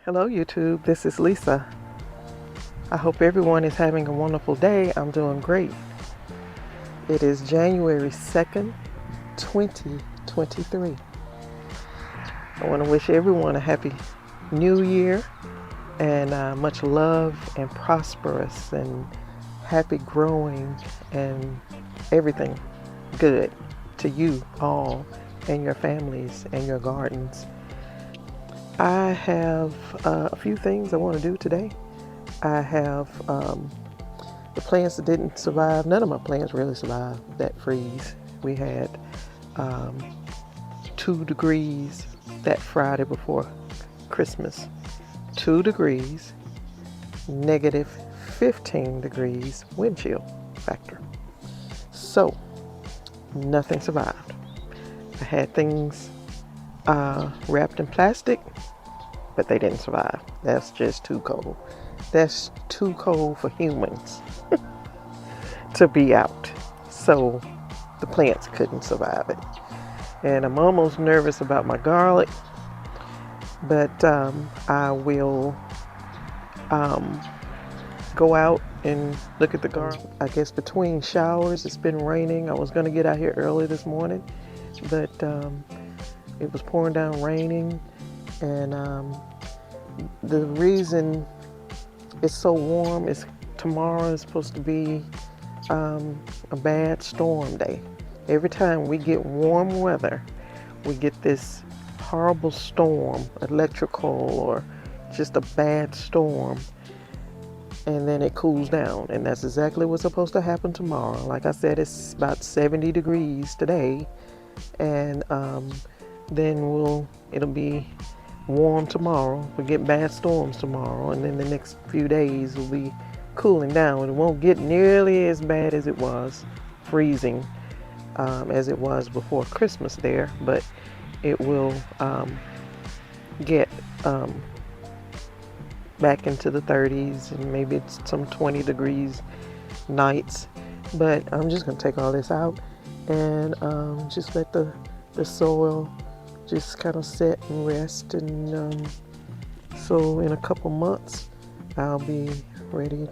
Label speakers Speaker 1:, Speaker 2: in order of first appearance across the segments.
Speaker 1: Hello YouTube, this is Lisa. I hope everyone is having a wonderful day. I'm doing great. It is January 2nd, 2023. I want to wish everyone a happy new year and much love and prosperous and happy growing and everything good to you all and your families and your gardens. I have a few things I want to do today. I have the plants that didn't survive. None of my plants really survived that freeze. We had 2 degrees that Friday before Christmas. 2 degrees, negative 15 degrees wind chill factor. So nothing survived. I had things wrapped in plastic, but they didn't survive. That's just too cold. That's too cold for humans to be out. So the plants couldn't survive it. And I'm almost nervous about my garlic, but I will go out and look at the garlic. I guess between showers, it's been raining. I was going to get out here early this morning, but it was pouring down raining, and the reason it's so warm is tomorrow is supposed to be a bad storm day. Every time we get warm weather, we get this horrible storm, electrical or just a bad storm, and then it cools down, and that's exactly what's supposed to happen tomorrow. Like I said, it's about 70 degrees today, and then it'll be warm tomorrow. We'll get bad storms tomorrow, and then the next few days will be cooling down. It won't get nearly as bad as it was freezing as it was before Christmas there, but it will get back into the 30s, and maybe it's some 20 degrees nights. But I'm just going to take all this out and just let the soil just kind of set and rest, and so in a couple months it'll be ready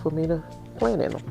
Speaker 1: for me to plant in them.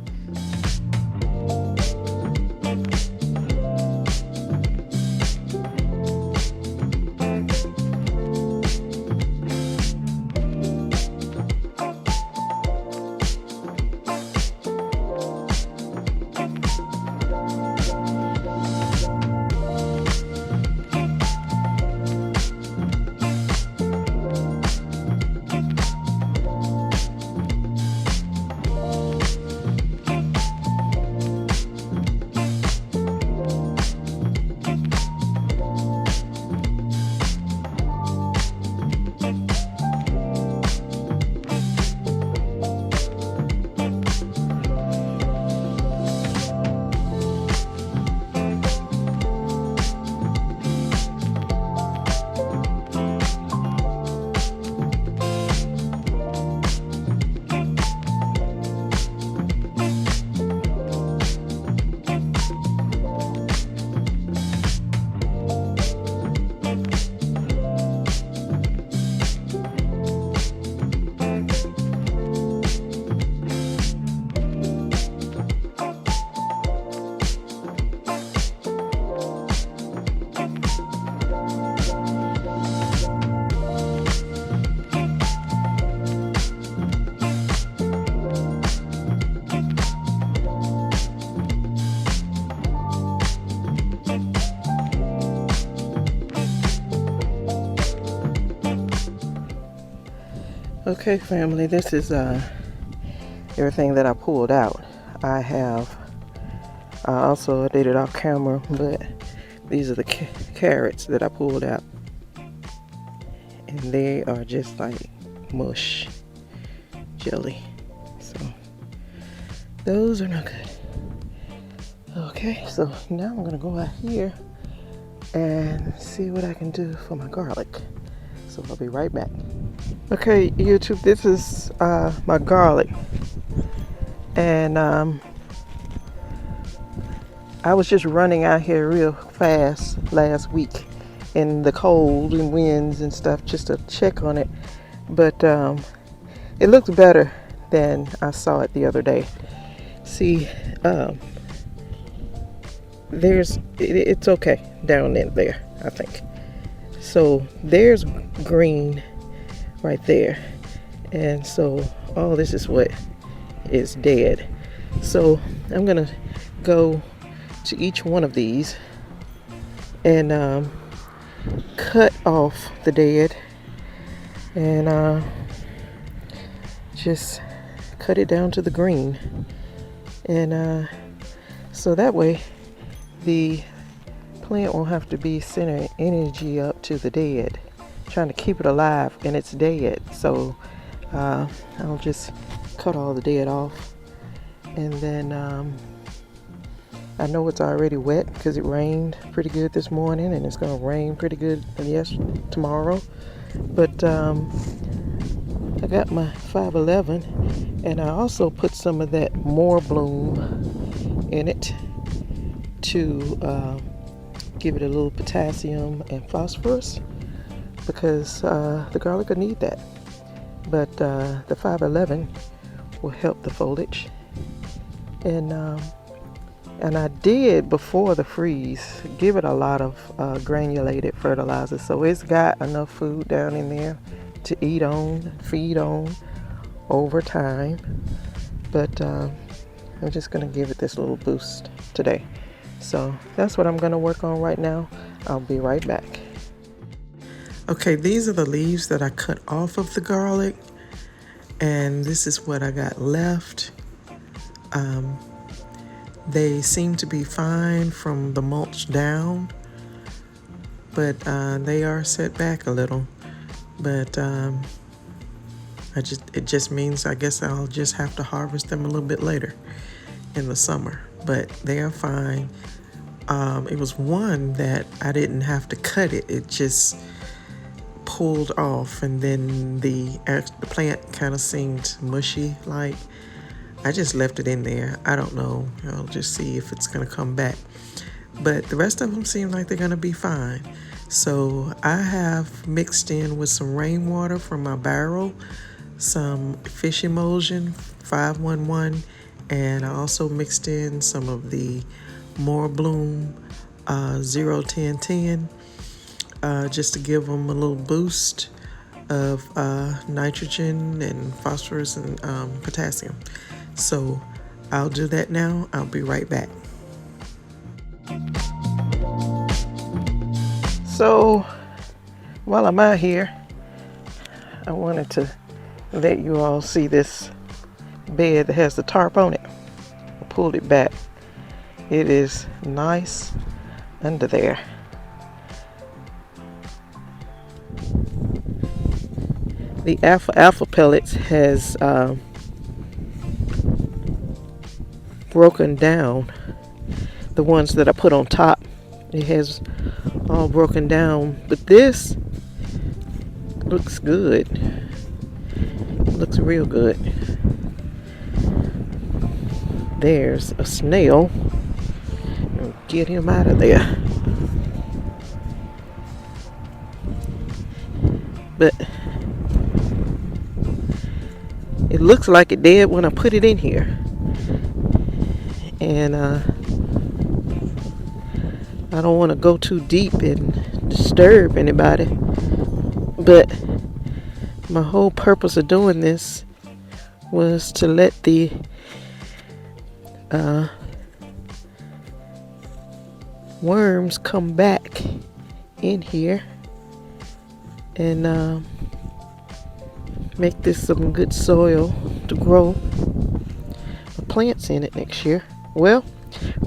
Speaker 1: Okay, family, this is everything that I pulled out. I also did it off camera, but these are the carrots that I pulled out, and they are just like mush jelly. So those are not good. Okay, so now I'm gonna go out here and see what I can do for my garlic. So I'll be right back. Okay, YouTube, this is my garlic, and I was just running out here real fast last week in the cold and winds and stuff just to check on it. But it looks better than I saw it the other day. See, it's okay down in there, I think. So there's green right there. And so all this is what is dead. So I'm gonna go to each one of these and cut off the dead and just cut it down to the green. And so that way the plant won't have to be sending energy up to the dead, trying to keep it alive, and it's dead. So I'll just cut all the dead off, and then I know it's already wet because it rained pretty good this morning, and it's going to rain pretty good tomorrow. But I got my 511, and I also put some of that more bloom in it to give it a little potassium and phosphorus, because the garlic will need that. But the 511 will help the foliage. And I did, before the freeze, give it a lot of granulated fertilizer, so it's got enough food down in there to eat on, feed on over time. But I'm just going to give it this little boost today. So that's what I'm going to work on right now. I'll be right back. Okay, these are the leaves that I cut off of the garlic, and this is what I got left. They seem to be fine from the mulch down, but they are set back a little. But it just means, I guess I'll just have to harvest them a little bit later in the summer. But they are fine. It was one that I didn't have to cut it. It just pulled off, and then the plant kind of seemed mushy. Like, I just left it in there. I don't know. I'll just see if it's going to come back. But the rest of them seem like they're going to be fine. So I have mixed in with some rainwater from my barrel, some fish emulsion 511, and I also mixed in some of the more bloom 01010 just to give them a little boost of nitrogen and phosphorus and potassium. So I'll do that now. I'll be right back. So while I'm out here, I wanted to let you all see this bed that has the tarp on it. I pulled it back. It is nice under there. The alpha pellets has broken down. The ones that I put on top, it has all broken down, but this looks good. It looks real good. There's a snail. Get him out of there. But it looks like it did when I put it in here. And I don't want to go too deep and disturb anybody, but my whole purpose of doing this was to let the worms come back in here and make this some good soil to grow the plants in it next year. Well,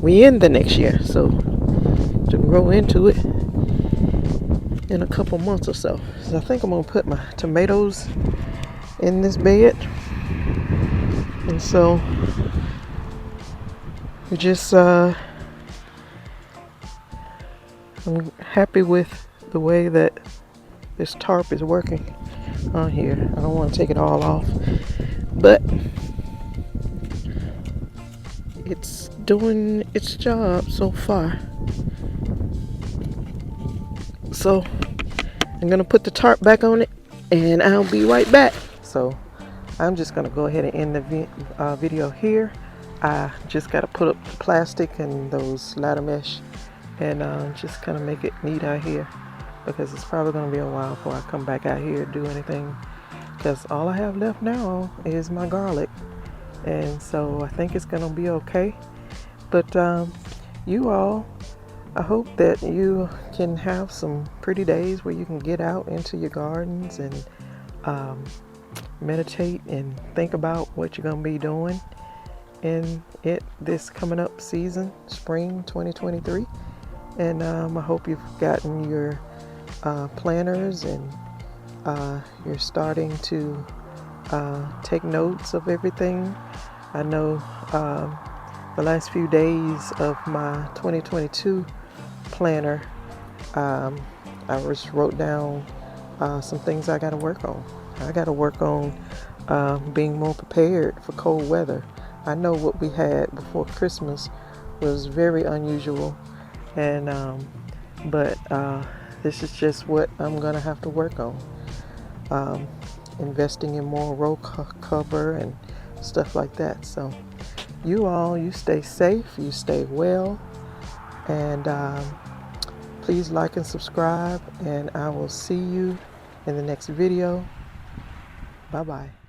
Speaker 1: we in the next year, so to grow into it in a couple months or so. So I think I'm gonna put my tomatoes in this bed, and so we just I'm happy with the way that this tarp is working on here. I don't want to take it all off, but it's doing its job so far. So I'm gonna put the tarp back on it and I'll be right back. So I'm just gonna go ahead and end the video here. I just gotta put up the plastic and those ladder mesh and just kind of make it neat out here, because it's probably gonna be a while before I come back out here and do anything, because all I have left now is my garlic, and so I think it's gonna be okay. But you all, I hope that you can have some pretty days where you can get out into your gardens and meditate and think about what you're going to be doing in this coming up season, spring 2023. And I hope you've gotten your planners and you're starting to take notes of everything. I know the last few days of my 2022 planner, I just wrote down some things I got to work on. I got to work on being more prepared for cold weather. I know what we had before Christmas was very unusual, and but this is just what I'm gonna have to work on. Investing in more roll cover and stuff like that. So you all, you stay safe, you stay well, and please like and subscribe, and I will see you in the next video. Bye bye.